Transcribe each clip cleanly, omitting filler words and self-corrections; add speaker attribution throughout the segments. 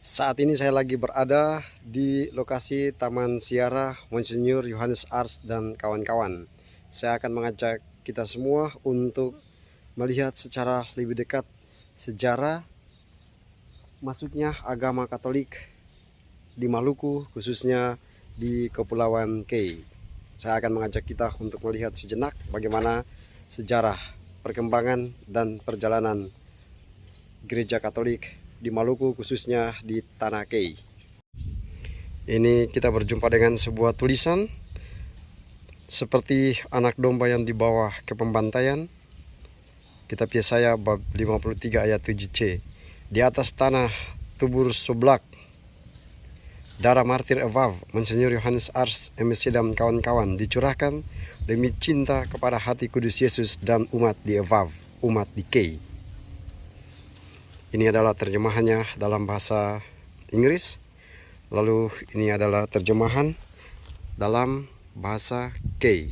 Speaker 1: Saat ini saya lagi berada di lokasi Taman Ziarah Monsinyur Yohanes Ars dan kawan-kawan. Saya akan mengajak kita semua untuk melihat secara lebih dekat sejarah masuknya agama Katolik di Maluku, khususnya di Kepulauan Kei. Saya akan mengajak kita untuk melihat sejenak bagaimana sejarah, perkembangan, dan perjalanan Gereja Katolik di Maluku, khususnya di Tanah Kei. Ini kita berjumpa dengan sebuah tulisan seperti anak domba yang dibawa ke pembantaian. Kitab Yesaya bab 53 ayat 7c. Di atas tanah tubur Sublak, darah martir Evav, Monsinyur Yohanes Ars, MSc dan kawan-kawan dicurahkan demi cinta kepada hati kudus Yesus dan umat di Evav, umat di Kei. Ini adalah terjemahannya dalam bahasa Inggris. Lalu ini adalah terjemahan dalam bahasa Kei.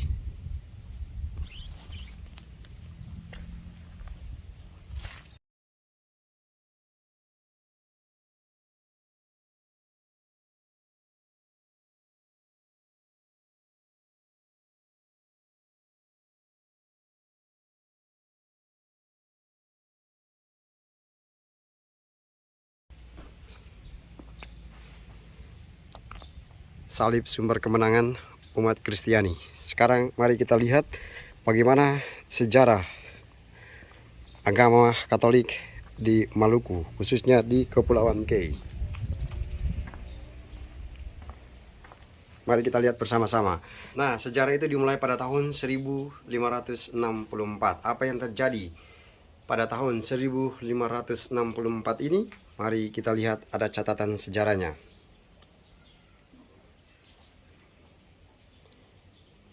Speaker 1: Salib sumber kemenangan umat Kristiani. Sekarang mari kita lihat bagaimana sejarah agama Katolik di Maluku, khususnya di Kepulauan Kei. Mari kita lihat bersama-sama. Nah, sejarah itu dimulai pada tahun 1564. Apa yang terjadi pada tahun 1564 ini? Mari kita lihat, ada catatan sejarahnya.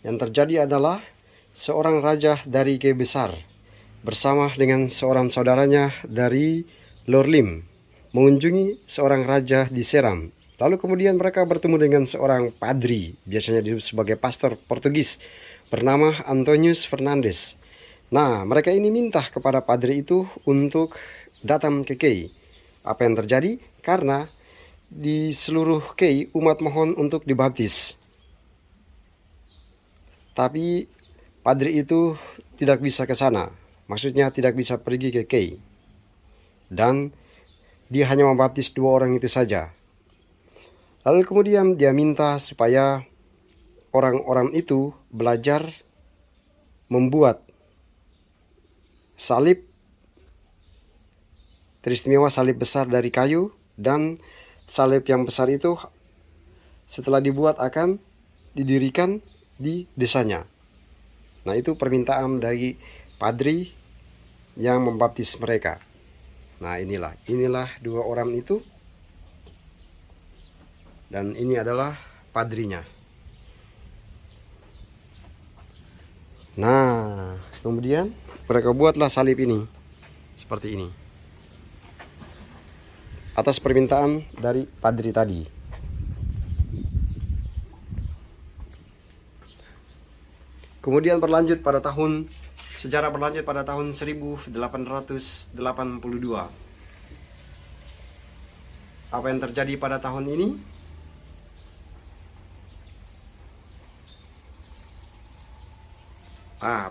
Speaker 1: Yang terjadi adalah seorang raja dari Kei Besar bersama dengan seorang saudaranya dari Lorlim mengunjungi seorang raja di Seram. Lalu kemudian mereka bertemu dengan seorang padri, biasanya disebut sebagai pastor Portugis, bernama Antonius Fernandes. Nah, mereka ini minta kepada padri itu untuk datang ke Kei. Apa yang terjadi? Karena di seluruh Kei umat mohon untuk dibaptis. Tapi padri itu tidak bisa ke sana. Maksudnya tidak bisa pergi ke Kei. Dan dia hanya membaptis 2 orang itu saja. Lalu kemudian dia minta supaya orang-orang itu belajar membuat salib teristimewa, salib besar dari kayu, dan salib yang besar itu setelah dibuat akan didirikan di desanya. Nah, itu permintaan dari padri yang membaptis mereka. Nah, inilah 2 orang itu, dan ini adalah padrinya. Nah, kemudian mereka buatlah salib ini seperti ini atas permintaan dari padri tadi. Kemudian sejarah berlanjut pada tahun 1882. Apa yang terjadi pada tahun ini?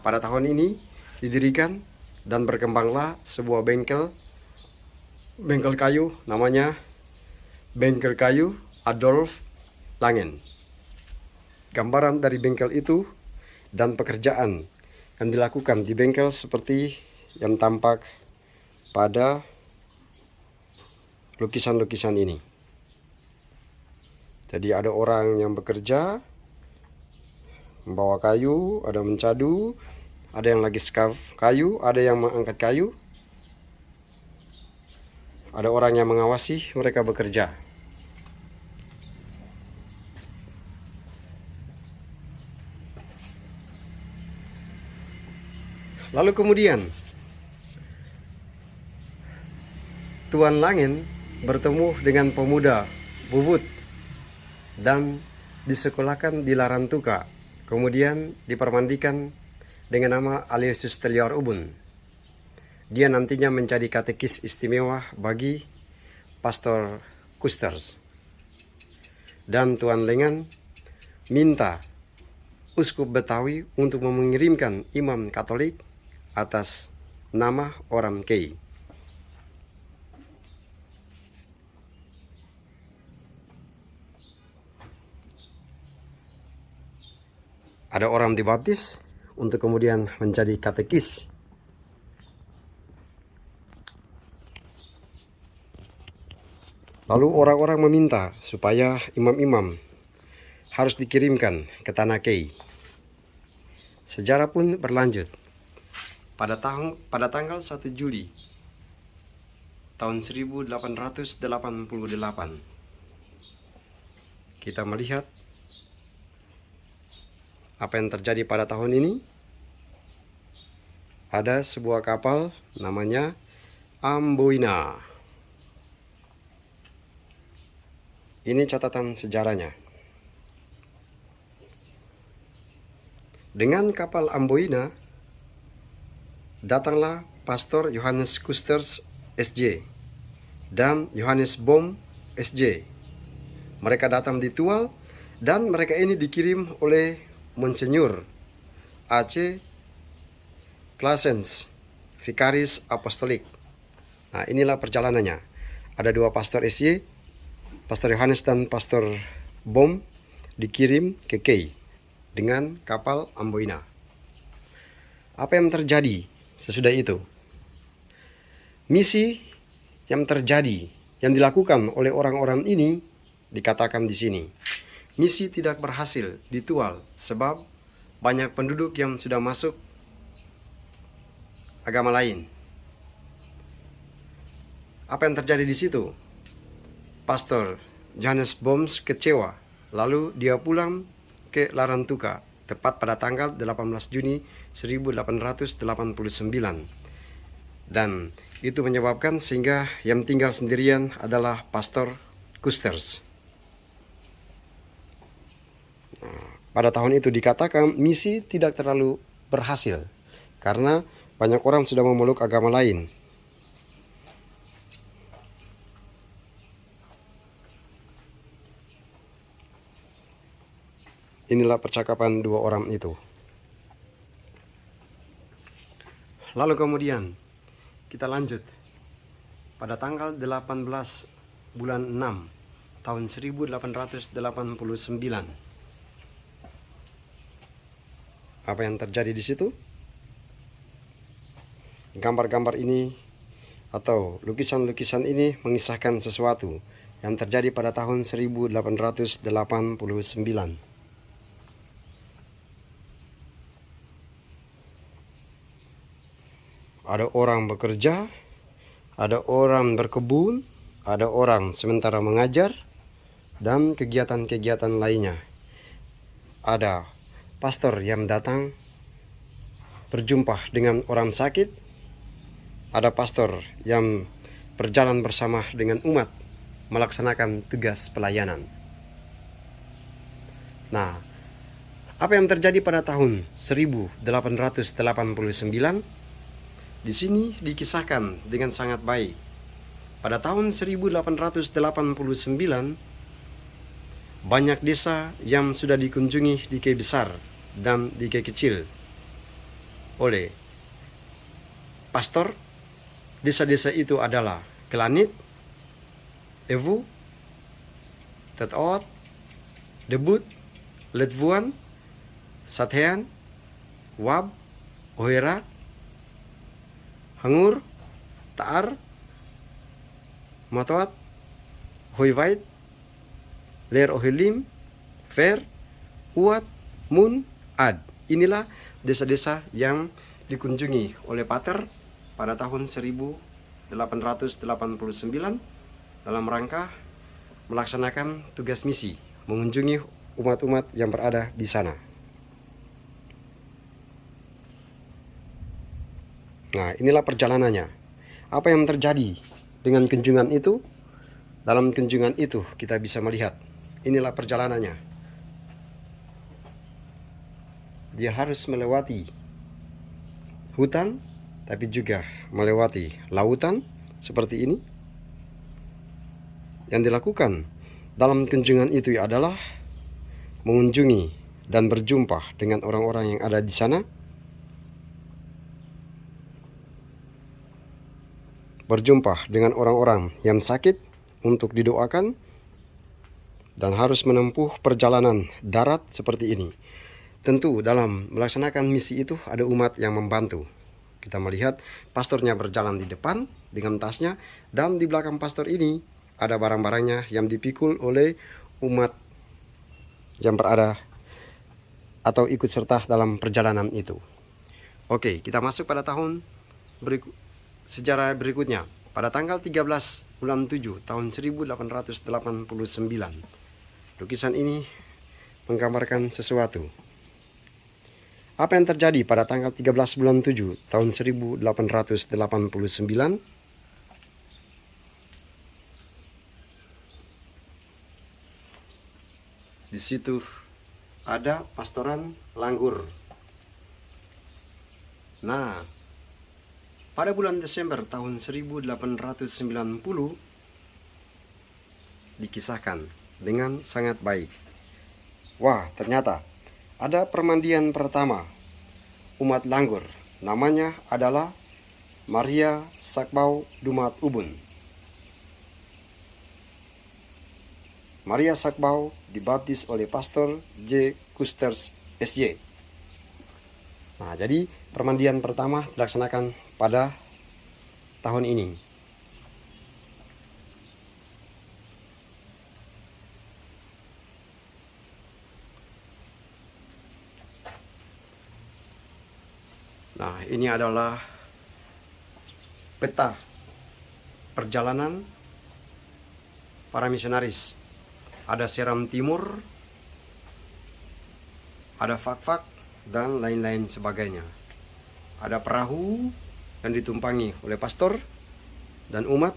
Speaker 1: Pada tahun ini didirikan dan berkembanglah sebuah bengkel kayu, namanya Bengkel Kayu Adolf Langen. Gambaran dari bengkel itu dan pekerjaan yang dilakukan di bengkel seperti yang tampak pada lukisan-lukisan ini. Jadi ada orang yang bekerja membawa kayu, ada mencadu, ada yang lagi skaf kayu, ada yang mengangkat kayu, ada orang yang mengawasi mereka bekerja. Lalu kemudian Tuan Langen bertemu dengan pemuda Bubut dan disekolahkan di Larantuka. Kemudian dipermandikan dengan nama Aloysius Telior Ubun. Dia nantinya menjadi katekis istimewa bagi Pastor Kusters. Dan Tuan Lengan minta Uskup Betawi untuk mengirimkan imam Katolik atas nama orang Kei. Ada orang dibaptis untuk kemudian menjadi katekis. Lalu orang-orang meminta supaya imam-imam harus dikirimkan ke tanah Kei. Sejarah pun berlanjut. Pada tanggal 1 Juli tahun 1888, kita melihat apa yang terjadi pada tahun ini. Ada sebuah kapal namanya Amboina. Ini catatan sejarahnya. Dengan kapal Amboina datanglah Pastor Johannes Kusters SJ dan Johannes Bohm SJ. Mereka datang di Tual dan mereka ini dikirim oleh Monsinyur AC Claessens, Vicaris Apostolik. Nah, inilah perjalanannya. Ada dua Pastor SJ, Pastor Johannes dan Pastor Bohm dikirim ke Kei dengan kapal Amboina. Apa yang terjadi sesudah itu? Misi yang terjadi, yang dilakukan oleh orang-orang ini dikatakan di sini. Misi tidak berhasil di Tual sebab banyak penduduk yang sudah masuk agama lain. Apa yang terjadi di situ? Pastor Johannes Bohm kecewa, lalu dia pulang ke Larantuka tepat pada tanggal 18 Juni 1889. Dan itu menyebabkan sehingga yang tinggal sendirian adalah Pastor Kusters. Pada tahun itu dikatakan misi tidak terlalu berhasil karena banyak orang sudah memeluk agama lain. Inilah percakapan dua orang itu. Lalu kemudian kita lanjut pada tanggal 18 bulan 6 tahun 1889. Apa yang terjadi di situ? Gambar-gambar ini atau lukisan-lukisan ini mengisahkan sesuatu yang terjadi pada tahun 1889. Ada orang bekerja, ada orang berkebun, ada orang sementara mengajar, dan kegiatan-kegiatan lainnya. Ada pastor yang datang berjumpa dengan orang sakit, ada pastor yang berjalan bersama dengan umat melaksanakan tugas pelayanan. Nah, apa yang terjadi pada tahun 1889? Di sini dikisahkan dengan sangat baik. Pada tahun 1889, banyak desa yang sudah dikunjungi di Kei Besar dan di Kei Kecil oleh pastor. Desa-desa itu adalah Kelanit, Ewu, Tetaot, Debut, Letvuan, Sathean, Wab, Oherak, Hangur, Taar, Matoat, Hoivait, Ler Ohelim, Fer, Uat, Mun, Ad. Inilah desa-desa yang dikunjungi oleh Pater pada tahun 1889 dalam rangka melaksanakan tugas misi, mengunjungi umat-umat yang berada di sana. Nah, inilah perjalanannya. Apa yang terjadi dengan kunjungan itu? Dalam kunjungan itu kita bisa melihat. Inilah perjalanannya. Dia harus melewati hutan, tapi juga melewati lautan seperti ini. yang dilakukan dalam kunjungan itu adalah mengunjungi dan berjumpa dengan orang-orang yang ada di sana, berjumpa dengan orang-orang yang sakit untuk didoakan, dan harus menempuh perjalanan darat seperti ini. Tentu dalam melaksanakan misi itu ada umat yang membantu. Kita melihat pastornya berjalan di depan dengan tasnya, dan di belakang pastor ini ada barang-barangnya yang dipikul oleh umat yang berada atau ikut serta dalam perjalanan itu. Oke, kita masuk pada tahun sejarah berikutnya. Pada tanggal 13 bulan 7 tahun 1889. Lukisan ini menggambarkan sesuatu. Apa yang terjadi pada tanggal 13 bulan 7 tahun 1889? Di situ ada pastoran Langgur. Nah, pada bulan Desember tahun 1890 dikisahkan dengan sangat baik. Wah, ternyata ada permandian pertama umat Langgur. Namanya adalah Maria Sakbau Dumat Ubun. Maria Sakbau dibaptis oleh Pastor J. Kusters SJ. Nah, jadi permandian pertama dilaksanakan pada tahun ini. Nah, ini adalah peta perjalanan para misionaris. Ada Seram Timur, ada Fak-Fak, dan lain-lain sebagainya. Ada perahu yang ditumpangi oleh pastor dan umat.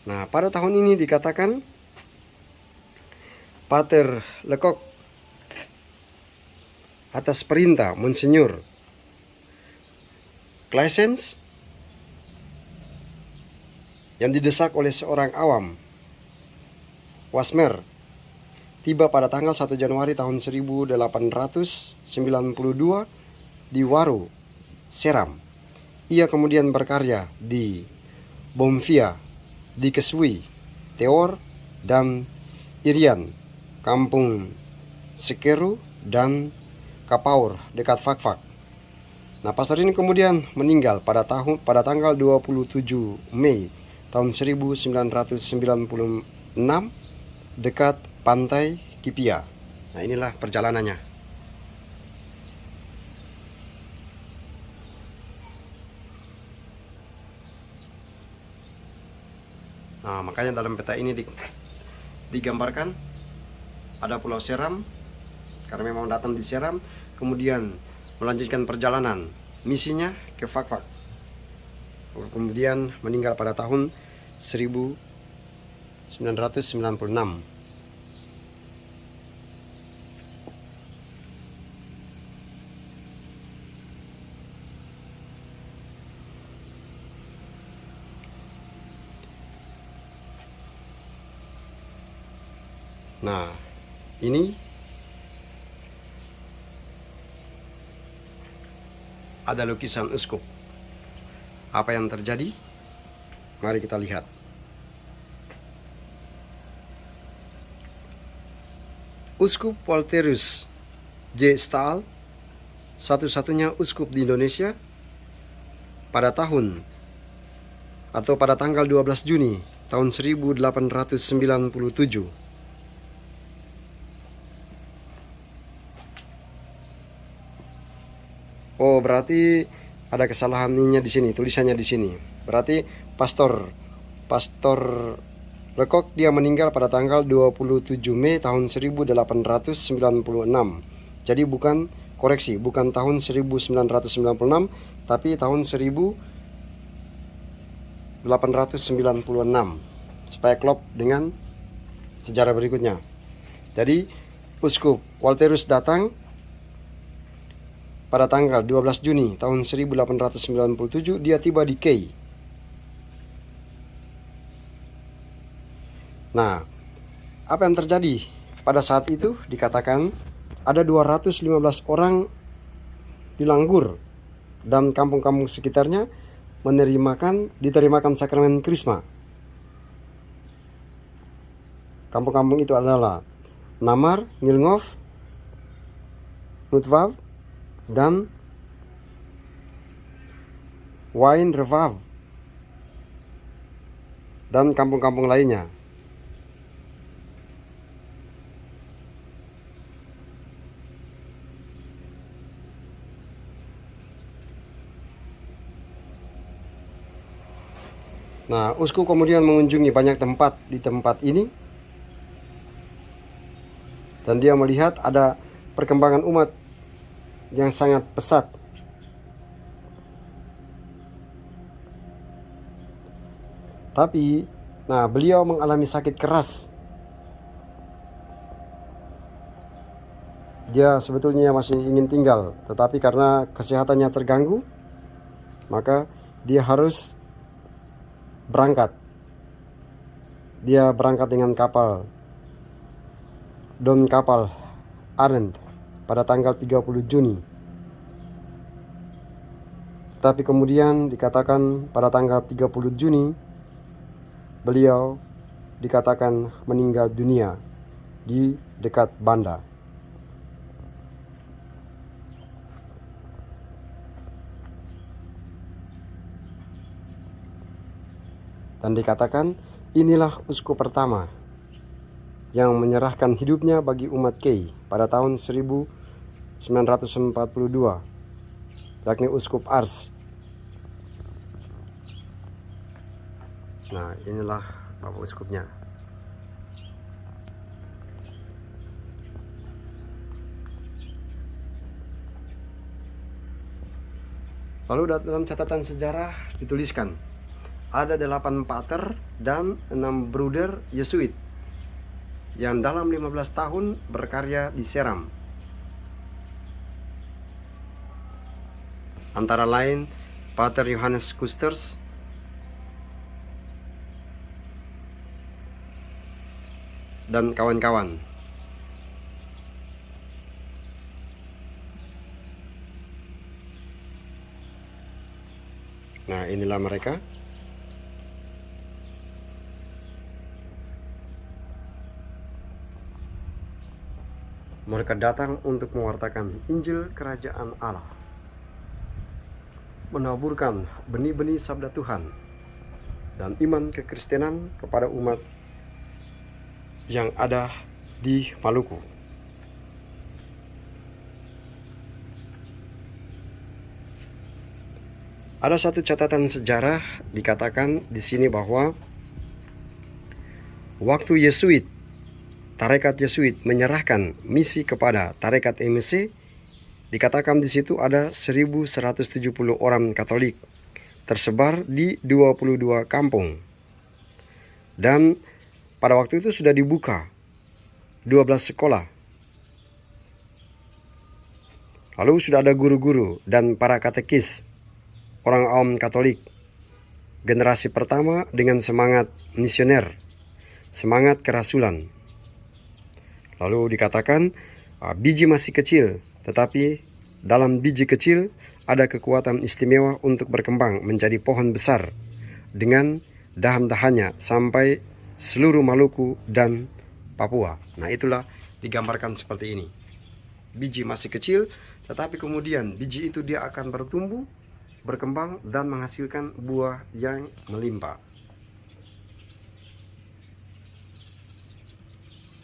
Speaker 1: Nah, pada tahun ini dikatakan Pater Lecoq atas perintah Monsinyur Claessens yang didesak oleh seorang awam, Wasmer, tiba pada tanggal 1 Januari tahun 1892 di Waro, Seram. Ia kemudian berkarya di Bomfia, di Kesui, Teor, dan Irian, Kampung Sekeru, dan Kapaur dekat Fak-Fak. Nah, pastor ini kemudian meninggal pada tanggal 27 Mei tahun 1996 dekat pantai Kipia. Nah, inilah perjalanannya. Nah, makanya dalam peta ini digambarkan ada Pulau Seram, karena memang datang di Seram, kemudian melanjutkan perjalanan misinya ke Fak-Fak, kemudian meninggal pada tahun 1996. Nah, ini ada lukisan uskup. Apa yang terjadi? Mari kita lihat. Uskup Walterius J. Staal, satu-satunya uskup di Indonesia, pada tanggal 12 Juni tahun 1897. Oh, berarti ada kesalahannya di sini, tulisannya di sini. Berarti Pastor Lecoq dia meninggal pada tanggal 27 Mei tahun 1896. Jadi bukan tahun 1996, tapi tahun 1896. Supaya klop dengan sejarah berikutnya. Jadi Uskup Walterus datang pada tanggal 12 Juni tahun 1897. Dia tiba di Kei. Nah, apa yang terjadi pada saat itu? Dikatakan ada 215 orang di Langgur dan kampung-kampung sekitarnya diterimakan sakramen Krisma. Kampung-kampung itu adalah Namar, Ngilngov, Nutvav, dan Wain Revav, dan kampung-kampung lainnya. Nah, uskup kemudian mengunjungi banyak tempat di tempat ini, dan dia melihat ada perkembangan umat yang sangat pesat. Tapi, beliau mengalami sakit keras. Dia sebetulnya masih ingin tinggal, tetapi karena kesehatannya terganggu, maka dia harus berangkat. Dia berangkat dengan kapal Don kapal Arendt pada tanggal 30 Juni. Tapi kemudian dikatakan pada tanggal 30 Juni beliau dikatakan meninggal dunia di dekat Banda. Dan dikatakan inilah uskup pertama yang menyerahkan hidupnya bagi umat Kei pada tahun 1942, yakni Uskup Ars. Nah, inilah Bapak Uskupnya. Lalu dalam catatan sejarah dituliskan ada 8 pater dan 6 bruder Yesuit yang dalam 15 tahun berkarya di Seram. Antara lain Pater Johannes Kusters, dan kawan-kawan. Nah, inilah mereka. Mereka datang untuk mewartakan Injil Kerajaan Allah, menaburkan benih-benih sabda Tuhan dan iman kekristenan kepada umat yang ada di Maluku. Ada satu catatan sejarah dikatakan di sini bahwa waktu Tarekat Yesuit menyerahkan misi kepada Tarekat MSC, dikatakan di situ ada 1170 orang Katolik tersebar di 22 kampung. Dan pada waktu itu sudah dibuka 12 sekolah. Lalu sudah ada guru-guru dan para katekis, orang awam Katolik, generasi pertama dengan semangat misioner, semangat kerasulan. Lalu dikatakan biji masih kecil, tetapi dalam biji kecil ada kekuatan istimewa untuk berkembang menjadi pohon besar dengan dahan-dahannya sampai seluruh Maluku dan Papua. Nah, itulah digambarkan seperti ini. Biji masih kecil, tetapi kemudian biji itu dia akan bertumbuh, berkembang dan menghasilkan buah yang melimpah.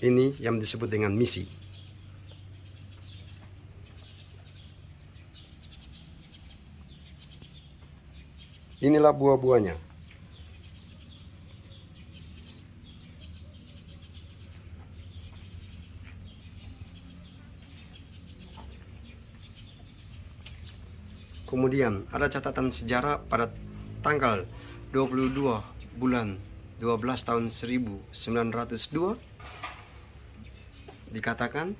Speaker 1: Ini yang disebut dengan misi. Inilah buah-buahnya. Kemudian ada catatan sejarah pada tanggal 22 bulan 12 tahun 1902, dikatakan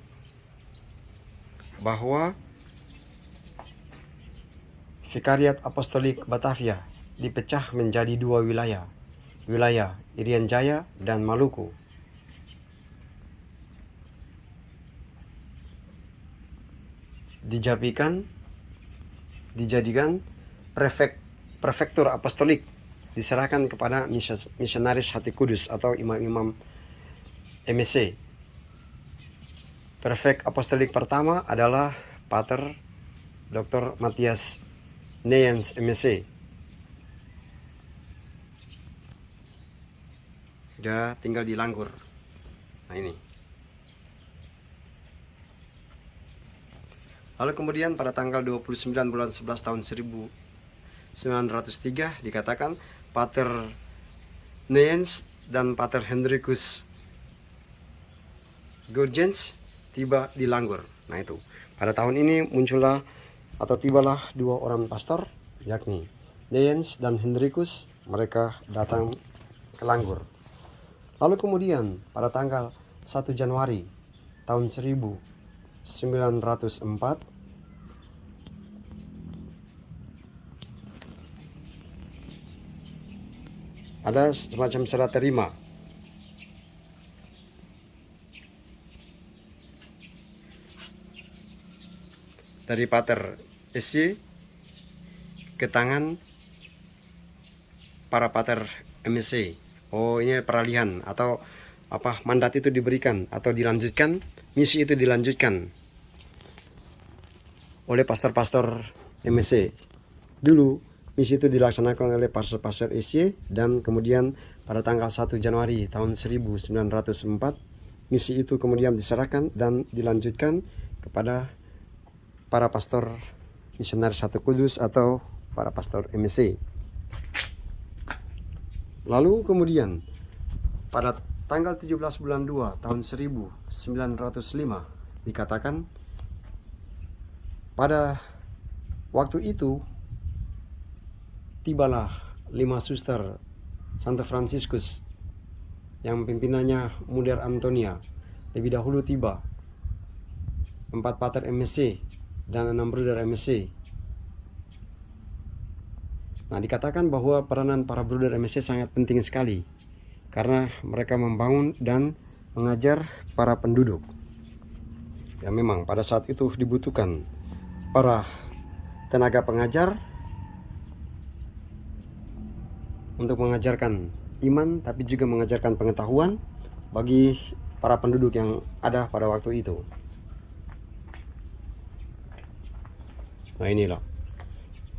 Speaker 1: bahwa Vikariat Apostolik Batavia dipecah menjadi dua wilayah, wilayah Irian Jaya dan Maluku. Dijadikan prefektur apostolik, diserahkan kepada misionaris hati kudus atau imam-imam MSC. Prefek apostolik pertama adalah Pater Dr. Matthias Neyens MSC. Dia tinggal di Langgur. Nah ini. Lalu kemudian pada tanggal 29 bulan 11 tahun 1903 dikatakan Pater Neyens dan Pater Hendrikus Gurgens tiba di Langgur. Nah itu. Pada tahun ini muncullah atau tibalah dua orang pastor, yakni Neyens dan Hendrikus. Mereka datang ke Langgur. Lalu kemudian pada tanggal 1 Januari tahun 1904 ada semacam serah terima dari Pater SY ke tangan para Pater MSC. Oh, ini peralihan atau mandat itu diberikan atau dilanjutkan, misi itu dilanjutkan oleh pastor-pastor MSC. Dulu misi itu dilaksanakan oleh pastor-pastor SY dan kemudian pada tanggal 1 Januari tahun 1904 misi itu kemudian diserahkan dan dilanjutkan kepada para pastor misionaris Hati Kudus atau para pastor MSC. Lalu kemudian pada tanggal 17 bulan 2 tahun 1905 dikatakan pada waktu itu tibalah 5 suster Santo Franciscus yang pimpinannya Muder Antonia lebih dahulu tiba, 4 pater MSC dan 6 bruder MSC. Nah, dikatakan bahwa peranan para bruder MSC sangat penting sekali karena mereka membangun dan mengajar para penduduk. Ya, memang pada saat itu dibutuhkan para tenaga pengajar untuk mengajarkan iman, tapi juga mengajarkan pengetahuan bagi para penduduk yang ada pada waktu itu. Nah, inilah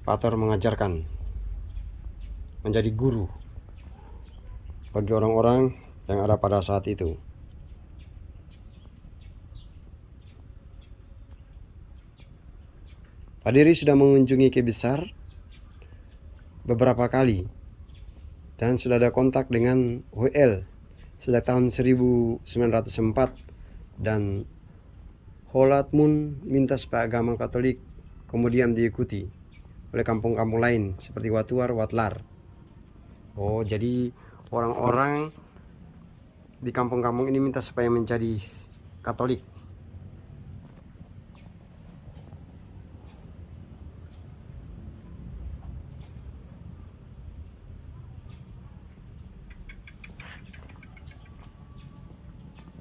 Speaker 1: pater mengajarkan, menjadi guru bagi orang-orang yang ada pada saat itu. Pak Diri sudah mengunjungi Kebesar beberapa kali dan sudah ada kontak dengan WL sejak tahun 1904 dan Holat Mun minta supaya agama Katolik kemudian diikuti oleh kampung-kampung lain seperti Watuar, Watlar. Oh, jadi orang-orang di kampung-kampung ini minta supaya menjadi Katolik.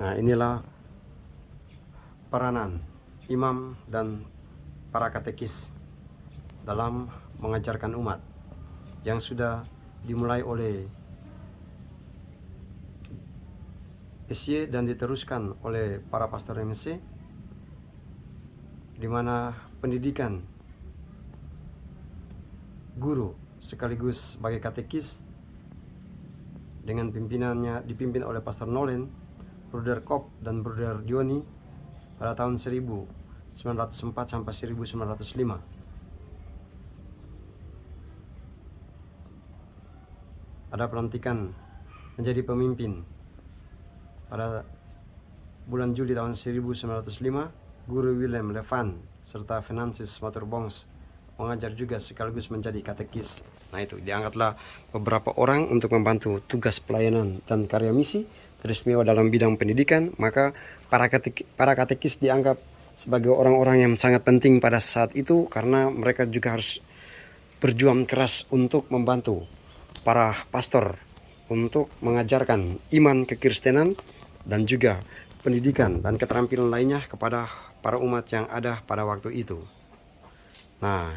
Speaker 1: Nah, inilah peranan imam dan para katekis dalam mengajarkan umat yang sudah dimulai oleh SY dan diteruskan oleh para pastor MSC, di mana pendidikan guru sekaligus sebagai katekis dengan pimpinannya dipimpin oleh Pastor Nolen, Bruder Kop dan Bruder Dioni pada tahun 1904 sampai 1905. Ada pelantikan menjadi pemimpin pada bulan Juli tahun 1905. Guru Willem Levan serta Venantius Maturbongs mengajar juga sekaligus menjadi katekis. Nah, itu diangkatlah beberapa orang untuk membantu tugas pelayanan dan karya misi teristimewa dalam bidang pendidikan, maka para katekis dianggap sebagai orang-orang yang sangat penting pada saat itu, karena mereka juga harus berjuang keras untuk membantu para pastor untuk mengajarkan iman kekristenan dan juga pendidikan dan keterampilan lainnya kepada para umat yang ada pada waktu itu. Nah,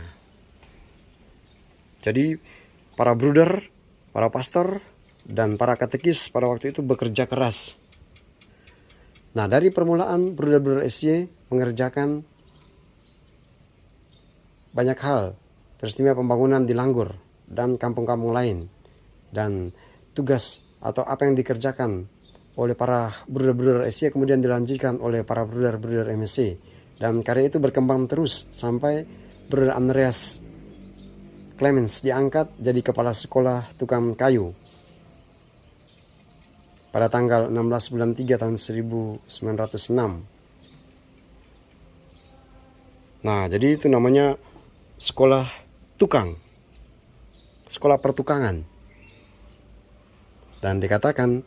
Speaker 1: jadi para bruder, para pastor, dan para katekis pada waktu itu bekerja keras. Nah, dari permulaan bruder-bruder SY mengerjakan banyak hal, teristimewa pembangunan di Langgur dan kampung-kampung lain. Dan tugas atau apa yang dikerjakan oleh para bruder-bruder SY kemudian dilanjutkan oleh para bruder-bruder MSC. Dan karya itu berkembang terus sampai Bruder Andreas Clemens diangkat jadi kepala sekolah tukang kayu pada tanggal 16 bulan 3 tahun 1906. Nah, jadi itu namanya sekolah tukang, sekolah pertukangan. Dan dikatakan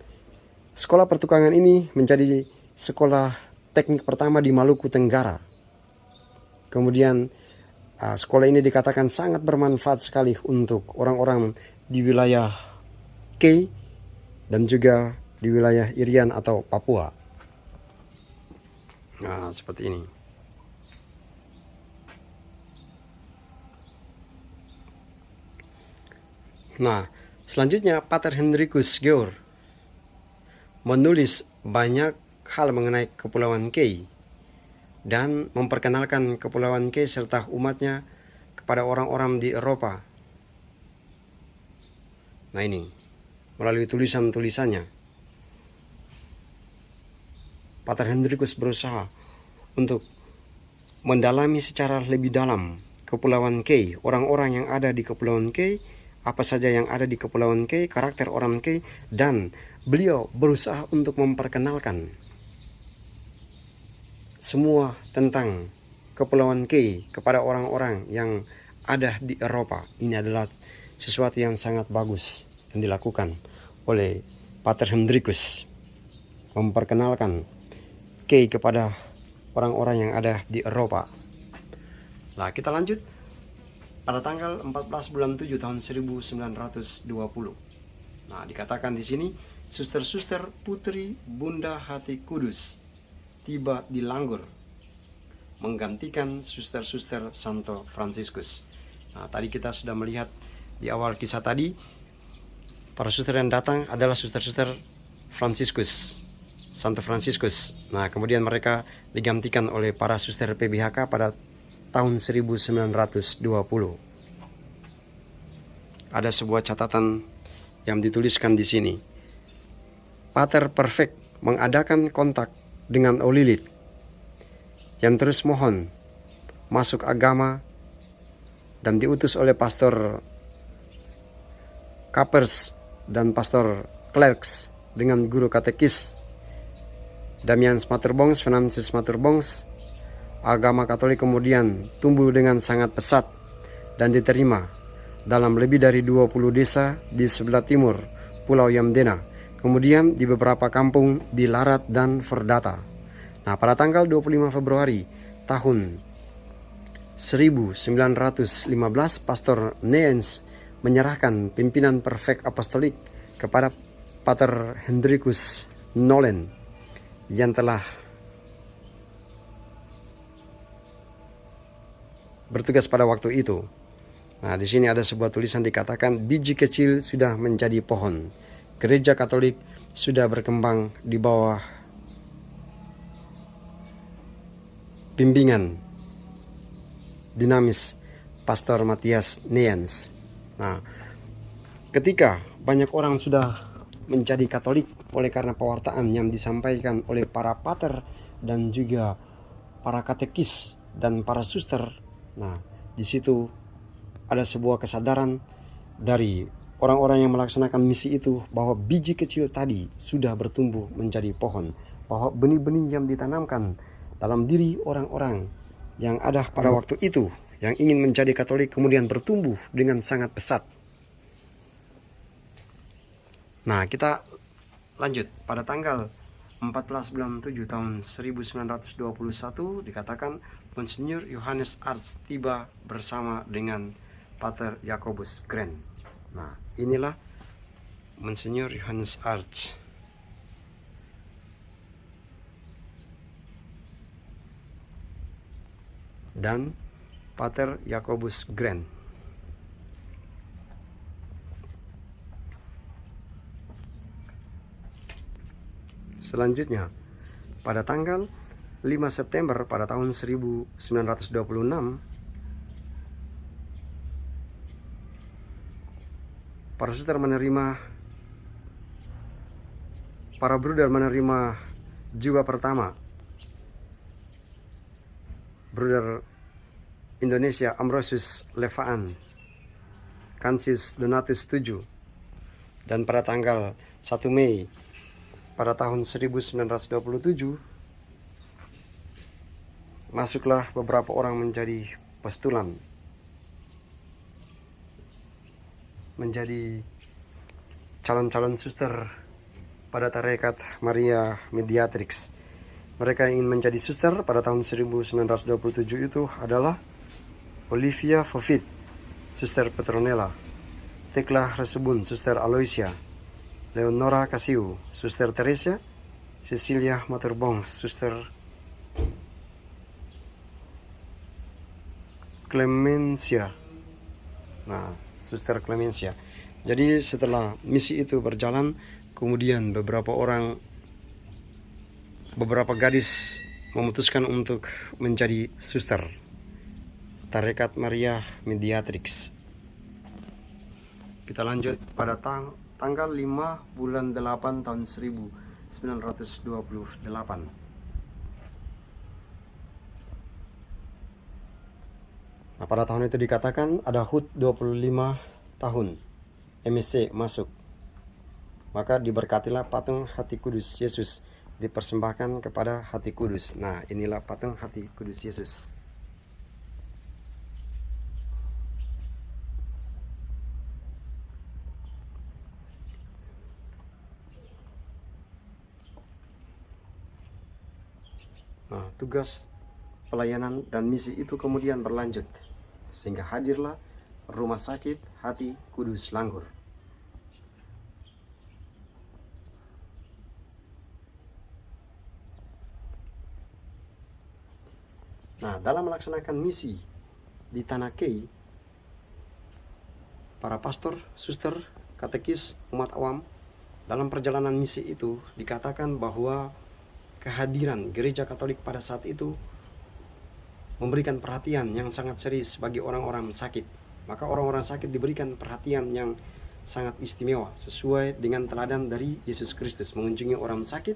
Speaker 1: sekolah pertukangan ini menjadi sekolah teknik pertama di Maluku Tenggara. Kemudian sekolah ini dikatakan sangat bermanfaat sekali untuk orang-orang di wilayah Kei dan juga di wilayah Irian atau Papua. Nah, seperti ini. Nah, selanjutnya Pater Hendrikus Geur menulis banyak hal mengenai Kepulauan Kei dan memperkenalkan Kepulauan Kei serta umatnya kepada orang-orang di Eropa. Nah, ini melalui tulisan-tulisannya Pater Hendrikus berusaha untuk mendalami secara lebih dalam Kepulauan Kei, orang-orang yang ada di Kepulauan Kei, apa saja yang ada di Kepulauan Kei, karakter orang Kei, dan beliau berusaha untuk memperkenalkan semua tentang Kepulauan Kei kepada orang-orang yang ada di Eropa. Ini adalah sesuatu yang sangat bagus yang dilakukan oleh Pater Hendrikus, memperkenalkan Kei kepada orang-orang yang ada di Eropa. Nah, kita lanjut pada tanggal 14 bulan 7 tahun 1920. Nah, dikatakan di sini suster-suster Putri Bunda Hati Kudus tiba di Langgur menggantikan suster-suster Santo Fransiskus. Nah, tadi kita sudah melihat di awal kisah tadi, para suster yang datang adalah suster-suster Fransiskus, Santo Fransiskus. Nah, kemudian mereka digantikan oleh para suster PBHK pada tahun 1920. Ada sebuah catatan yang dituliskan di sini. Pater Perfect mengadakan kontak dengan Olilit yang terus mohon masuk agama dan diutus oleh Pastor Kapers dan Pastor Clerks dengan guru katekis Damian Smatterbongs, Venantius Smatterbongs. Agama Katolik kemudian tumbuh dengan sangat pesat dan diterima dalam lebih dari 20 desa di sebelah timur Pulau Yamdena, kemudian di beberapa kampung di Larat dan Verdata. Nah, pada tanggal 25 Februari tahun 1915, Pastor Neyens menyerahkan pimpinan Perfect Apostolik kepada Pater Hendrikus Nolen yang telah bertugas pada waktu itu. Nah, di sini ada sebuah tulisan dikatakan biji kecil sudah menjadi pohon. Gereja Katolik sudah berkembang di bawah bimbingan dinamis Pastor Matias Neyens. Nah, ketika banyak orang sudah menjadi Katolik oleh karena pewartaan yang disampaikan oleh para pater dan juga para katekis dan para suster. Nah, di situ ada sebuah kesadaran dari orang-orang yang melaksanakan misi itu bahwa biji kecil tadi sudah bertumbuh menjadi pohon, bahwa benih-benih yang ditanamkan dalam diri orang-orang yang ada pada waktu itu yang ingin menjadi Katolik kemudian bertumbuh dengan sangat pesat. Nah, kita Lanjut, pada tanggal 14 bulan 7 tahun 1921 dikatakan Monsinyur Johannes Arts tiba bersama dengan Pater Jacobus Grant. Nah, inilah Monsinyur Johannes Arts. Dan Pater Jacobus Grant. Selanjutnya, pada tanggal 5 September pada tahun 1926, para bruder menerima jubah pertama. Bruder Indonesia Ambrosius Levaan, Kansius Donatus VII. Dan pada tanggal 1 Mei pada tahun 1927 masuklah beberapa orang menjadi postulan, menjadi calon-calon suster pada tarekat Maria Mediatrix. Mereka yang ingin menjadi suster pada tahun 1927 itu adalah Olivia Fofit, Suster Petronella; Tekla Resebun, Suster Aloysia; Leonora Kasiu, Suster Teresa; Cecilia Materbongs, Suster Clemencia. Nah, Suster Clemencia. Jadi setelah misi itu berjalan, kemudian beberapa gadis memutuskan untuk menjadi suster tarekat Maria Mediatrix. Kita lanjut pada tanggal 5 bulan 8 tahun 1928. Nah, pada tahun itu dikatakan ada HUT 25 tahun MSC masuk. Maka diberkatilah patung hati kudus Yesus, dipersembahkan kepada hati kudus. Nah, inilah patung hati kudus Yesus. Nah, tugas pelayanan dan misi itu kemudian berlanjut, sehingga hadirlah Rumah Sakit Hati Kudus Langgur. Nah, dalam melaksanakan misi di Tanah Kei, para pastor, suster, katekis, umat awam, dalam perjalanan misi itu dikatakan bahwa kehadiran gereja Katolik pada saat itu memberikan perhatian yang sangat serius bagi orang-orang sakit. Maka orang-orang sakit diberikan perhatian yang sangat istimewa sesuai dengan teladan dari Yesus Kristus, mengunjungi orang sakit.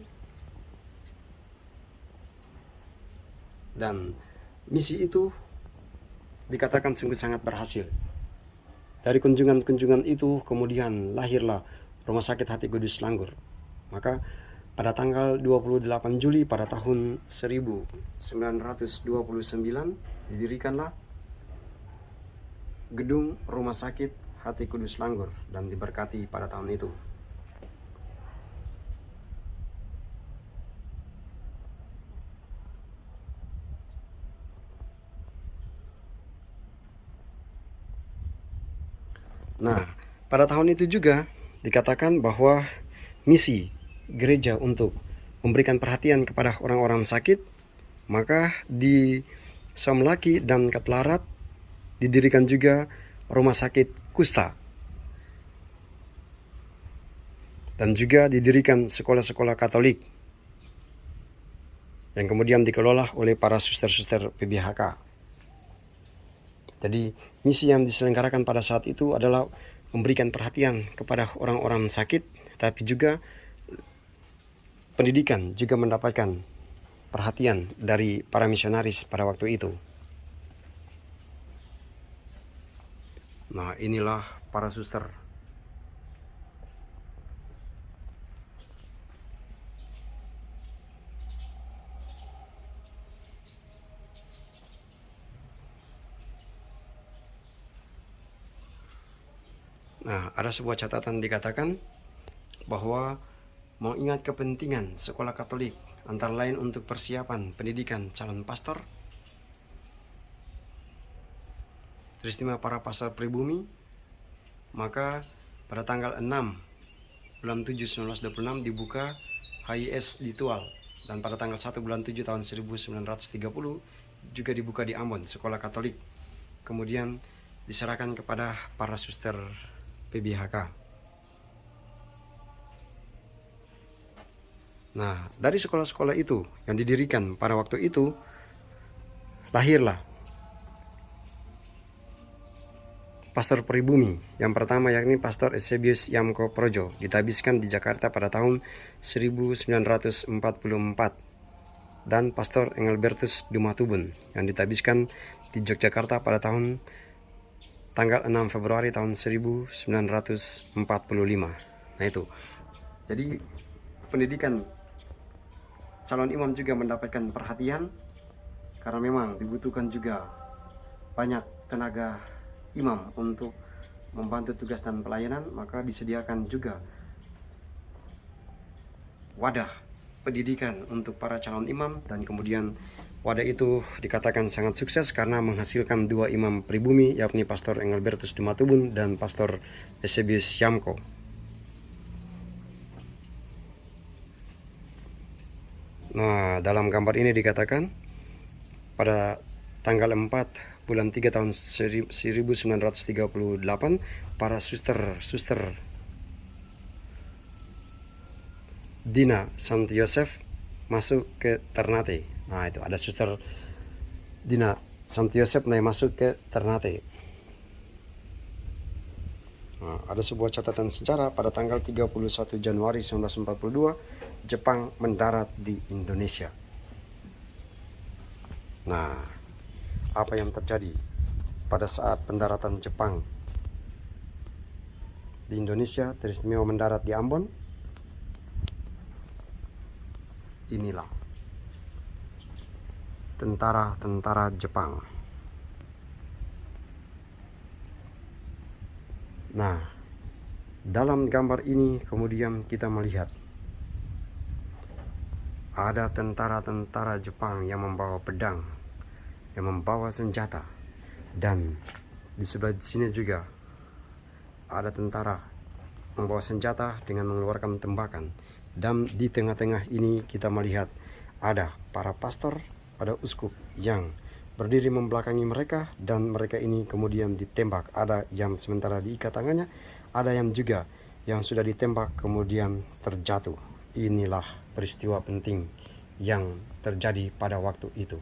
Speaker 1: Dan misi itu dikatakan sungguh sangat berhasil. Dari kunjungan-kunjungan itu kemudian lahirlah Rumah Sakit Hati Kudus Langgur. Maka pada tanggal 28 Juli pada tahun 1929 didirikanlah gedung Rumah Sakit Hati Kudus Langgur dan diberkati pada tahun itu. Nah, pada tahun itu juga dikatakan bahwa misi gereja untuk memberikan perhatian kepada orang-orang sakit, maka di Samlaki dan Katlarat didirikan juga rumah sakit kusta, dan juga didirikan sekolah-sekolah Katolik yang kemudian dikelola oleh para suster-suster PBHK. Jadi misi yang diselenggarakan pada saat itu adalah memberikan perhatian kepada orang-orang sakit, tapi juga pendidikan juga mendapatkan perhatian dari para misionaris pada waktu itu. Nah, inilah para suster. Nah, ada sebuah catatan dikatakan bahwa mengingat kepentingan sekolah Katolik antara lain untuk persiapan pendidikan calon pastor, teristimewa para pastor pribumi, maka pada tanggal 6 bulan 7 1926 dibuka HIS di Tual, dan pada tanggal 1 bulan 7 tahun 1930 juga dibuka di Ambon, sekolah Katolik. Kemudian diserahkan kepada para suster PBHK. Nah, dari sekolah-sekolah itu yang didirikan pada waktu itu, lahirlah pastor pribumi yang pertama, yakni Pastor Eusebius Yamko Projo, ditabiskan di Jakarta pada tahun 1944, dan Pastor Engelbertus Dumatubun yang ditabiskan di Yogyakarta pada tanggal 6 Februari tahun 1945. Nah itu. Jadi pendidikan calon imam juga mendapatkan perhatian, karena memang dibutuhkan juga banyak tenaga imam untuk membantu tugas dan pelayanan. Maka disediakan juga wadah pendidikan untuk para calon imam, dan kemudian wadah itu dikatakan sangat sukses karena menghasilkan 2 imam pribumi, yakni Pastor Engelbertus Dumatubun dan Pastor Eusebius Yamko. Nah, dalam gambar ini dikatakan pada tanggal 4 bulan 3 tahun 1938 para suster Dina Santo Yosef masuk ke Ternate. Nah itu ada suster Dina Santo Yosef masuk ke Ternate. Nah, ada sebuah catatan sejarah pada tanggal 31 Januari 1942 Jepang mendarat di Indonesia. Nah, apa yang terjadi pada saat pendaratan Jepang di Indonesia, teristimewa mendarat di Ambon? Inilah tentara-tentara Jepang. Nah, dalam gambar ini kemudian kita melihat ada tentara-tentara Jepang yang membawa pedang, yang membawa senjata, dan di sebelah sini juga ada tentara membawa senjata dengan mengeluarkan tembakan. Dan di tengah-tengah ini kita melihat ada para pastor, ada uskup yang berdiri membelakangi mereka, dan mereka ini kemudian ditembak. Ada yang sementara diikat tangannya, ada yang juga yang sudah ditembak kemudian terjatuh. Inilah peristiwa penting yang terjadi pada waktu itu.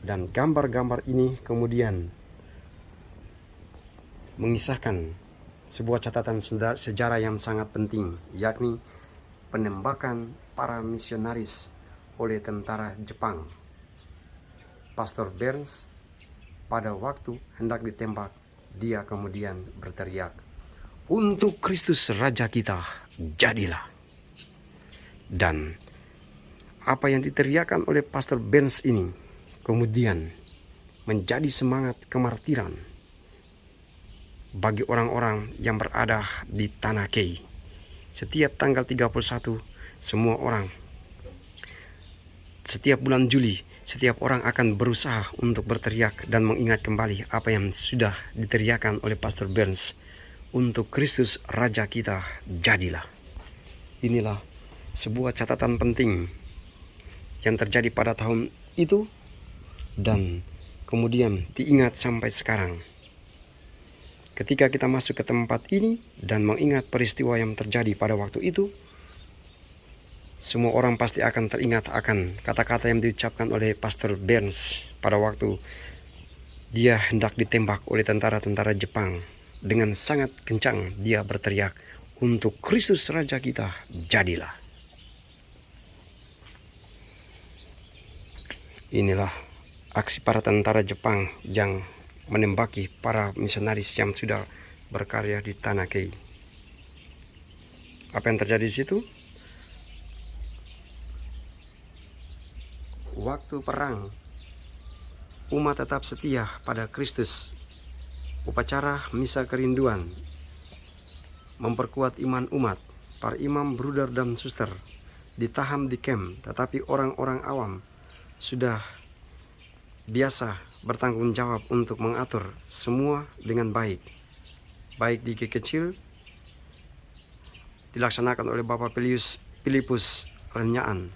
Speaker 1: Dan gambar-gambar ini kemudian mengisahkan sebuah catatan sejarah yang sangat penting, yakni penembakan para misionaris oleh tentara Jepang. Pastor Burns pada waktu hendak ditembak, dia kemudian berteriak, "Untuk Kristus Raja kita, jadilah." Dan apa yang diteriakkan oleh Pastor Burns ini kemudian menjadi semangat kemartiran bagi orang-orang yang berada di Tanah Kei. Setiap tanggal 31 semua orang, setiap bulan Juli, setiap orang akan berusaha untuk berteriak dan mengingat kembali apa yang sudah diteriakkan oleh Pastor Burns, "Untuk Kristus Raja kita, jadilah." Inilah sebuah catatan penting yang terjadi pada tahun itu dan kemudian diingat sampai sekarang. Ketika kita masuk ke tempat ini dan mengingat peristiwa yang terjadi pada waktu itu, semua orang pasti akan teringat akan kata-kata yang diucapkan oleh Pastor Burns pada waktu dia hendak ditembak oleh tentara-tentara Jepang. Dengan sangat kencang dia berteriak, "Untuk Kristus Raja kita, jadilah." Inilah aksi para tentara Jepang yang menembaki para misionaris yang sudah berkarya di Tanah Kei. Apa yang terjadi di situ? Waktu perang, umat tetap setia pada Kristus. Upacara misa kerinduan memperkuat iman umat para imam, bruder, dan suster ditahan di camp, tetapi orang-orang awam sudah biasa bertanggung jawab untuk mengatur semua dengan baik. Baik di kecil dilaksanakan oleh Bapak Filipus Renyaan.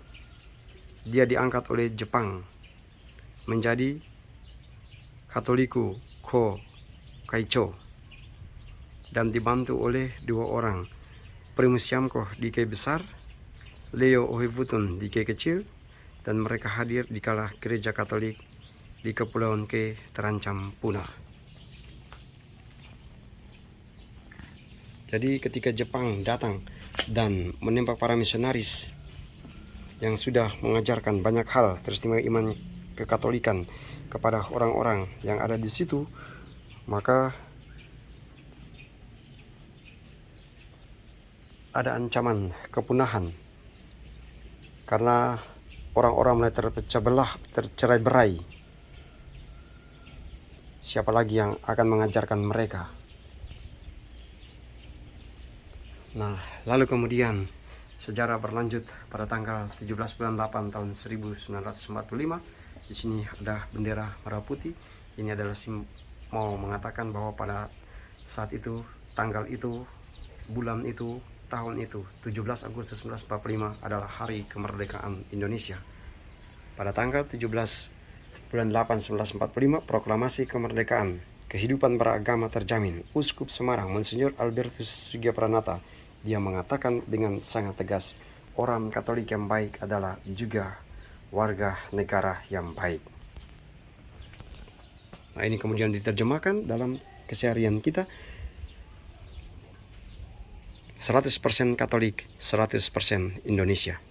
Speaker 1: Dia diangkat oleh Jepang menjadi Katoliku Ko Kaicho dan dibantu oleh dua orang, Primus Yamko di Kei besar, Leo Ohivutun di Kei kecil, dan mereka hadir di kala gereja Katolik di Kepulauan Kei terancam punah. Jadi ketika Jepang datang dan menembak para misionaris yang sudah mengajarkan banyak hal teristimewa iman kekatolikan kepada orang-orang yang ada di situ, maka ada ancaman kepunahan karena orang-orang mulai terpecah belah, tercerai-berai. Siapa lagi yang akan mengajarkan mereka? Nah, lalu kemudian sejarah berlanjut pada tanggal 17 bulan 8 tahun 1945. Di sini ada bendera merah putih. Ini adalah mau mengatakan bahwa pada saat itu, tanggal itu, bulan itu, tahun itu, 17 Agustus 1945 adalah hari kemerdekaan Indonesia. Pada tanggal 17 bulan 8 1945, proklamasi kemerdekaan, kehidupan beragama terjamin. Uskup Semarang, Monsinyur Albertus Sugiyapranata, dia mengatakan dengan sangat tegas, orang Katolik yang baik adalah juga warga negara yang baik. Nah, ini kemudian diterjemahkan dalam keseharian kita. 100% Katolik, 100% Indonesia.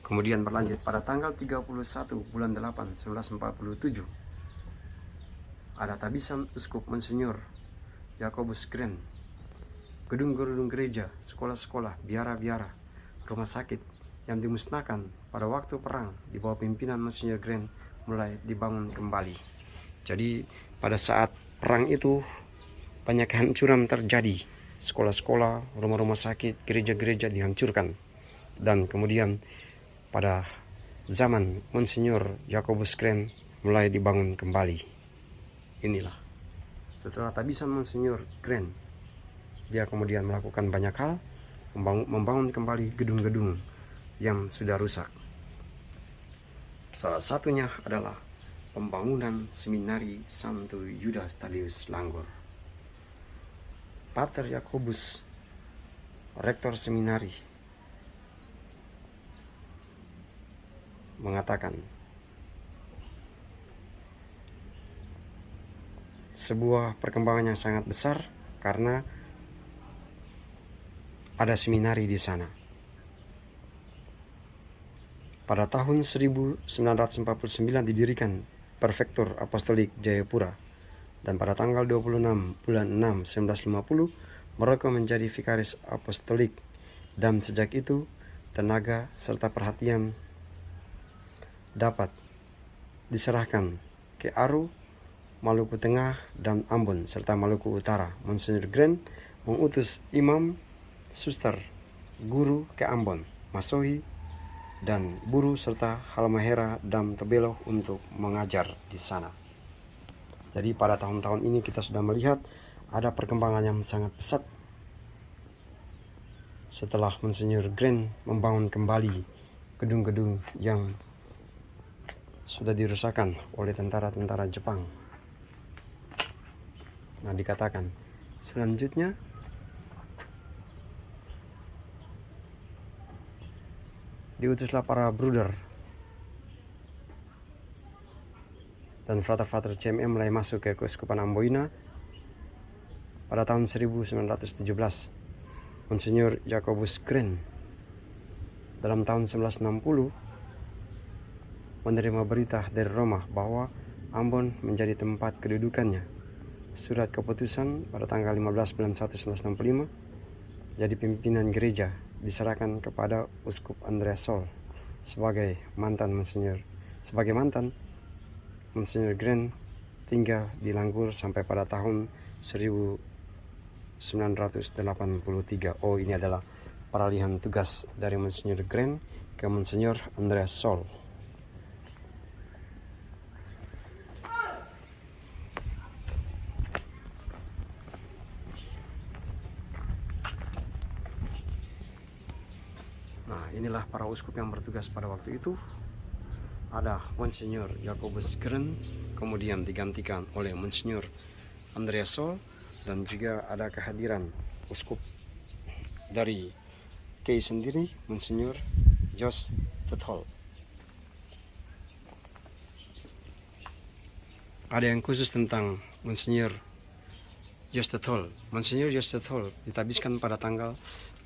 Speaker 1: Kemudian berlanjut pada tanggal 31 bulan 8 1947. Ada tabisan Uskup Monsinyur Yakobus Gren. Gedung-gedung gereja, sekolah-sekolah, biara-biara, rumah sakit yang dimusnahkan pada waktu perang di bawah pimpinan Monsinyur Gren mulai dibangun kembali. Jadi pada saat perang itu banyak kehancuran terjadi. Sekolah-sekolah, rumah-rumah sakit, gereja-gereja dihancurkan. Dan kemudian pada zaman Monsinyur Yakobus Gren mulai dibangun kembali. Inilah setelah tabisan Monsinyur Gren, dia kemudian melakukan banyak hal, membangun kembali gedung-gedung yang sudah rusak. Salah satunya adalah pembangunan seminari Santo Yudas Thaddäus Langgor. Pater Yakobus, rektor seminari, mengatakan sebuah perkembangan yang sangat besar karena ada seminari di sana. Pada tahun 1949 didirikan Prefektur Apostolik Jayapura, dan pada tanggal 26 bulan 6 1950 mereka menjadi Vikaris Apostolik, dan sejak itu tenaga serta perhatian dapat diserahkan ke Aru, Maluku Tengah, dan Ambon serta Maluku Utara. Monsinyur Gren mengutus imam, suster, guru ke Ambon, Masohi, dan Buru serta Halmahera dan Tebelo untuk mengajar di sana. Jadi pada tahun-tahun ini kita sudah melihat ada perkembangan yang sangat pesat setelah Monsinyur Gren membangun kembali gedung-gedung yang sudah dirusakkan oleh tentara-tentara Jepang. Nah, dikatakan selanjutnya diutuslah para bruder dan frater-frater CMM mulai masuk ke Keuskupan Amboina pada tahun 1917. Monsinyur Yakobus Gren dalam tahun 1960 menerima berita dari Roma bahwa Ambon menjadi tempat kedudukannya. Surat keputusan pada tanggal 15 bulan 1 1965, jadi pimpinan gereja diserahkan kepada Uskup Andreas Sol sebagai mantan Monsinyur Gren tinggal di Langgor sampai pada tahun 1970. 1983. Oh, ini adalah peralihan tugas dari Monsignor Grant ke Monsignor Andreas Sol. Nah, inilah para uskup yang bertugas pada waktu itu. Ada Monsignor Jacobus Grant, kemudian digantikan oleh Monsignor Andreas Sol, dan juga ada kehadiran uskup dari Kei sendiri, Monsignor Jos Tetol. Ada yang khusus tentang Monsignor Jos Tetol. Monsignor Jos Tetol ditabiskan pada tanggal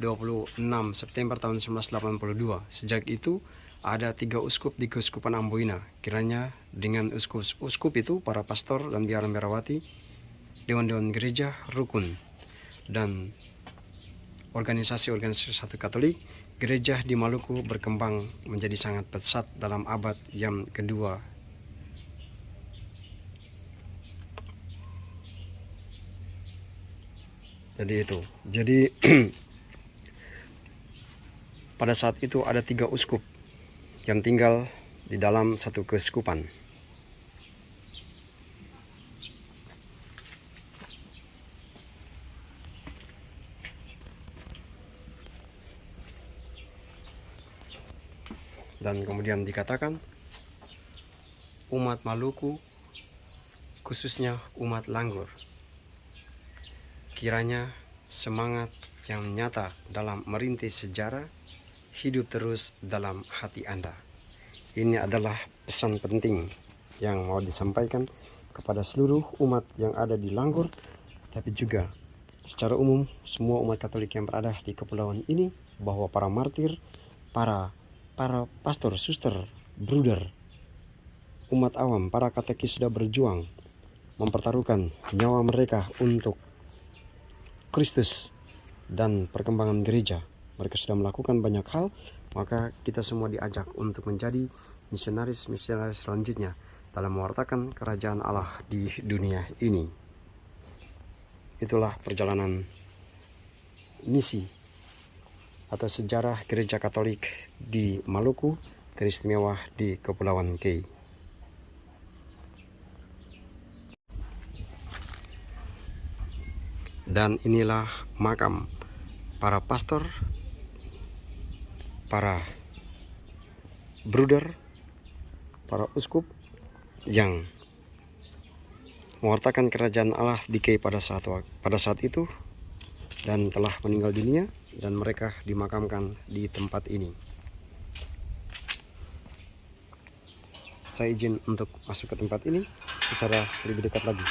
Speaker 1: 26 September tahun 1982. Sejak itu ada 3 uskup di Keuskupan Amboina. Kiranya dengan uskup itu, para pastor dan biara-biarawati, dewan-dewan gereja, rukun, dan organisasi-organisasi satu Katolik, gereja di Maluku berkembang menjadi sangat pesat dalam abad yang kedua. Jadi pada saat itu ada 3 uskup yang tinggal di dalam satu keuskupan. Dan kemudian dikatakan umat Maluku, khususnya umat Langgur, kiranya semangat yang nyata dalam merintis sejarah hidup terus dalam hati Anda. Ini adalah pesan penting yang mau disampaikan kepada seluruh umat yang ada di Langgur, tapi juga secara umum semua umat Katolik yang berada di kepulauan ini, bahwa para martir, para pastor, suster, bruder, umat awam, para katekis sudah berjuang mempertaruhkan nyawa mereka untuk Kristus dan perkembangan gereja. Mereka sudah melakukan banyak hal, maka kita semua diajak untuk menjadi misionaris-misionaris selanjutnya dalam mewartakan kerajaan Allah di dunia ini. Itulah perjalanan misi atau sejarah gereja Katolik di Maluku, teristimewa di Kepulauan Kei. Dan inilah makam para pastor, para bruder, para uskup yang mewartakan kerajaan Allah di Kei pada saat itu dan telah meninggal dunia, dan mereka dimakamkan di tempat ini. Saya izin untuk masuk ke tempat ini secara lebih dekat lagi.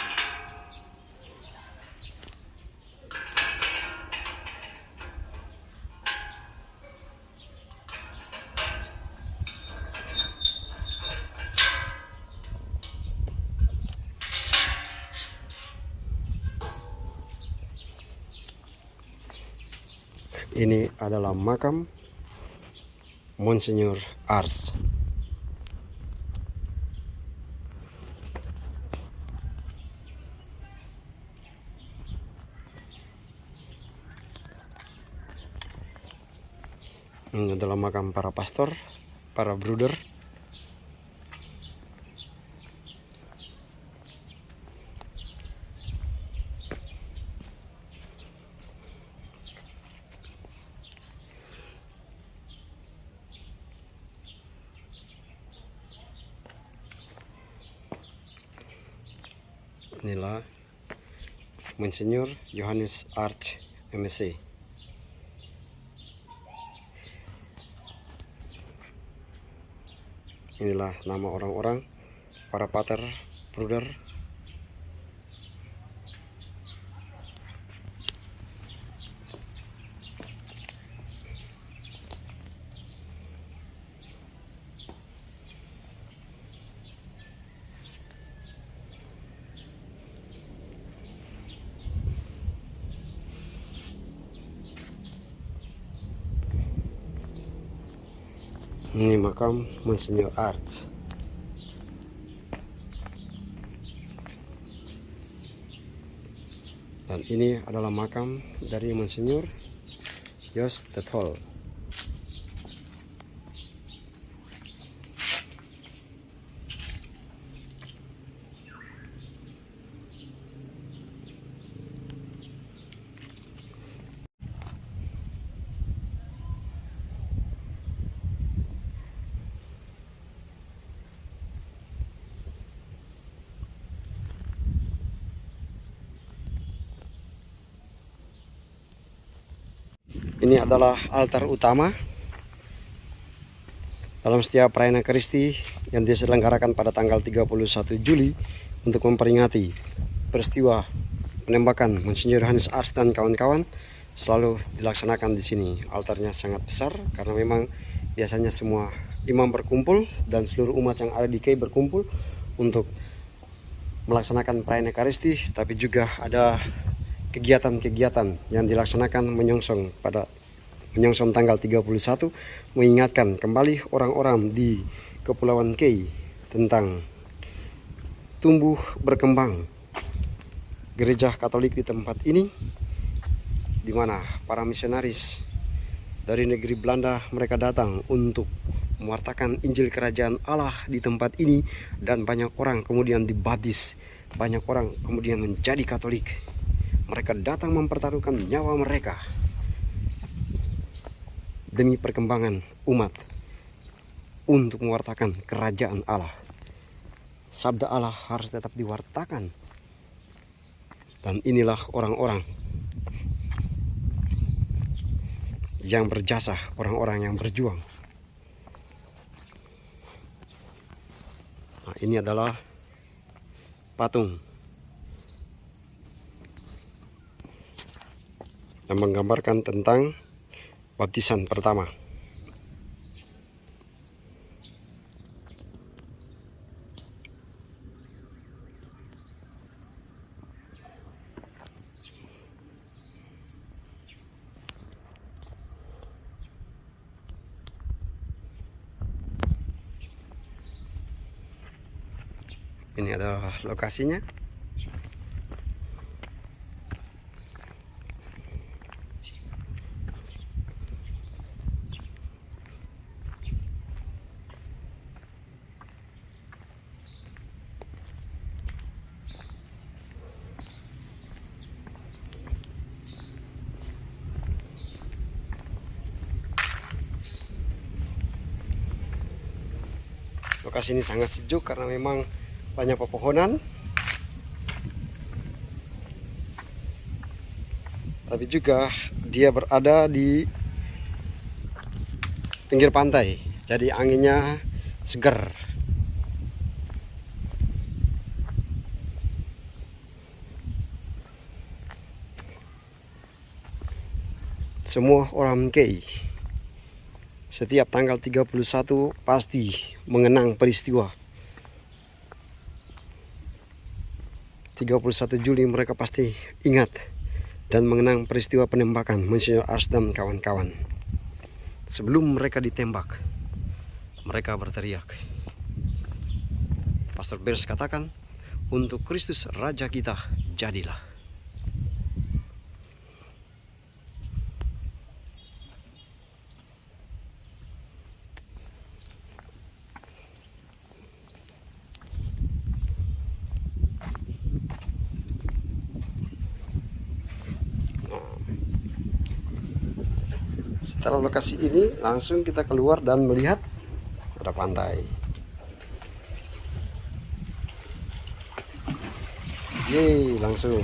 Speaker 1: Ini adalah makam Monsignor Ars. Ini adalah makam para pastor, para bruder. Inilah Monsignor Johannes Ars, MSc. Inilah nama orang-orang, para pater, bruder. Ini makam Monsignor Ars. Dan ini adalah makam dari Monsinyur Jos de Tol. Ini adalah altar utama dalam setiap perayaan Ekaristi yang diselenggarakan pada tanggal 31 Juli untuk memperingati peristiwa penembakan Monsinyur Yohanes Ars dan kawan-kawan. Selalu dilaksanakan di sini. Altarnya sangat besar karena memang biasanya semua imam berkumpul dan seluruh umat yang ada di KEI berkumpul untuk melaksanakan perayaan Ekaristi, tapi juga ada kegiatan-kegiatan yang dilaksanakan menyongsong tanggal 31, mengingatkan kembali orang-orang di Kepulauan KEI tentang tumbuh berkembang gereja Katolik di tempat ini, di mana para misionaris dari negeri Belanda mereka datang untuk mewartakan Injil Kerajaan Allah di tempat ini, dan banyak orang kemudian dibaptis, banyak orang kemudian menjadi Katolik. Mereka datang mempertaruhkan nyawa mereka demi perkembangan umat untuk mewartakan kerajaan Allah. Sabda Allah harus tetap diwartakan. Dan inilah orang-orang yang berjasa, orang-orang yang berjuang. Nah, ini adalah patung yang menggambarkan tentang baptisan pertama. Ini adalah lokasinya. Lokasi ini sangat sejuk karena memang banyak pepohonan, tapi juga dia berada di pinggir pantai, jadi anginnya segar. Semua orang KEI setiap tanggal 31 pasti mengenang peristiwa 31 Juli. Mereka pasti ingat dan mengenang peristiwa penembakan Monsinyur Ars dan kawan-kawan. Sebelum mereka ditembak, mereka berteriak. Pastor Bers katakan, untuk Kristus Raja kita jadilah. Setelah lokasi ini langsung kita keluar dan melihat ada pantai. Yeay, langsung.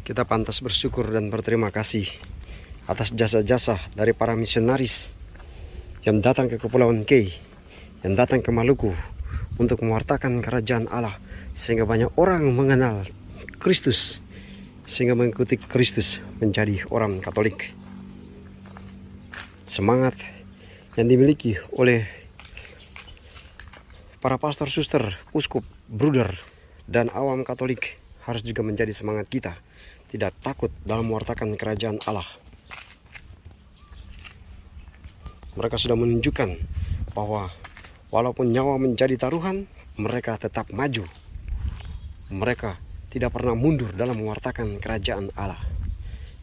Speaker 1: Kita pantas bersyukur dan berterima kasih atas jasa-jasa dari para misionaris yang datang ke Kepulauan Kei, yang datang ke Maluku untuk mewartakan kerajaan Allah, sehingga banyak orang mengenal Kristus, sehingga mengikuti Kristus menjadi orang Katolik. Semangat yang dimiliki oleh para pastor, suster, uskup, bruder, dan awam Katolik harus juga menjadi semangat kita. Tidak takut dalam mewartakan kerajaan Allah. Mereka sudah menunjukkan bahwa walaupun nyawa menjadi taruhan, mereka tetap maju. Mereka tidak pernah mundur dalam mewartakan kerajaan Allah.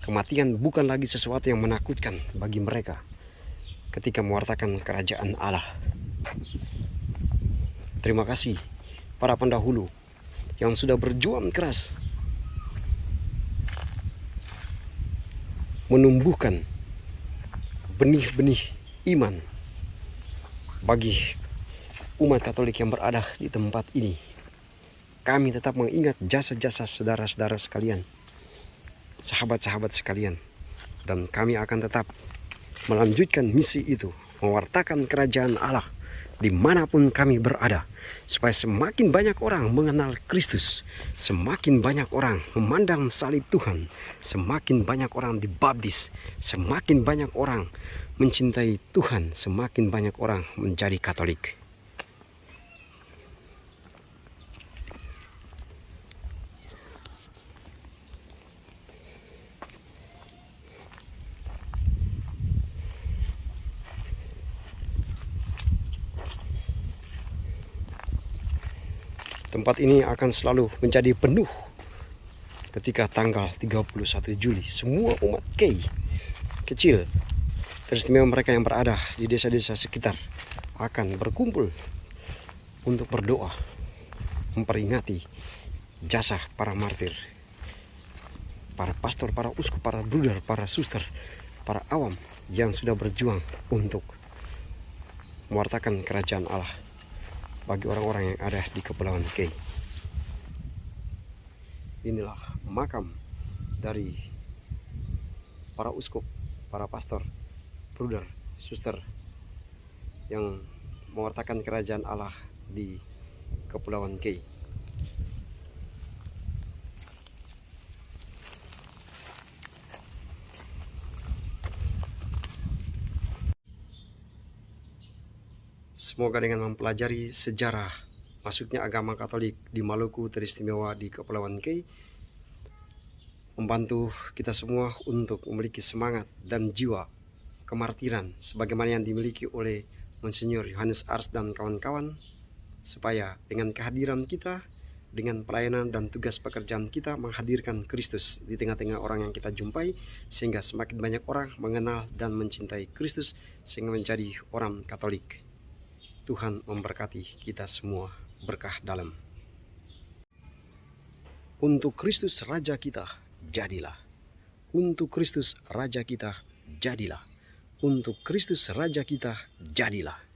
Speaker 1: Kematian bukan lagi sesuatu yang menakutkan bagi mereka ketika mewartakan kerajaan Allah. Terima kasih para pendahulu yang sudah berjuang keras menumbuhkan benih-benih iman bagi umat Katolik yang berada di tempat ini. Kami tetap mengingat jasa-jasa saudara-saudara sekalian, sahabat-sahabat sekalian, dan kami akan tetap melanjutkan misi itu, mewartakan kerajaan Allah dimanapun kami berada, supaya semakin banyak orang mengenal Kristus, semakin banyak orang memandang salib Tuhan, semakin banyak orang dibaptis, semakin banyak orang mencintai Tuhan, semakin banyak orang menjadi Katolik. Tempat ini akan selalu menjadi penuh ketika tanggal 31 Juli. Semua umat Kei kecil, teristimewa mereka yang berada di desa-desa sekitar, akan berkumpul untuk berdoa, memperingati jasa para martir, para pastor, para uskup, para bruder, para suster, para awam yang sudah berjuang untuk mewartakan kerajaan Allah bagi orang-orang yang ada di Kepulauan Kei. Inilah makam dari para uskup, para pastor, bruder, suster yang mewartakan kerajaan Allah di Kepulauan Kei. Semoga dengan mempelajari sejarah masuknya agama Katolik di Maluku teristimewa di Kepulauan Kei membantu kita semua untuk memiliki semangat dan jiwa kemartiran sebagaimana yang dimiliki oleh Monsinyur Yohanes Ars dan kawan-kawan, supaya dengan kehadiran kita, dengan pelayanan dan tugas pekerjaan kita menghadirkan Kristus di tengah-tengah orang yang kita jumpai, sehingga semakin banyak orang mengenal dan mencintai Kristus sehingga menjadi orang Katolik. Tuhan memberkati kita semua, berkah dalam. Untuk Kristus Raja kita, jadilah. Untuk Kristus Raja kita, jadilah. Untuk Kristus Raja kita, jadilah.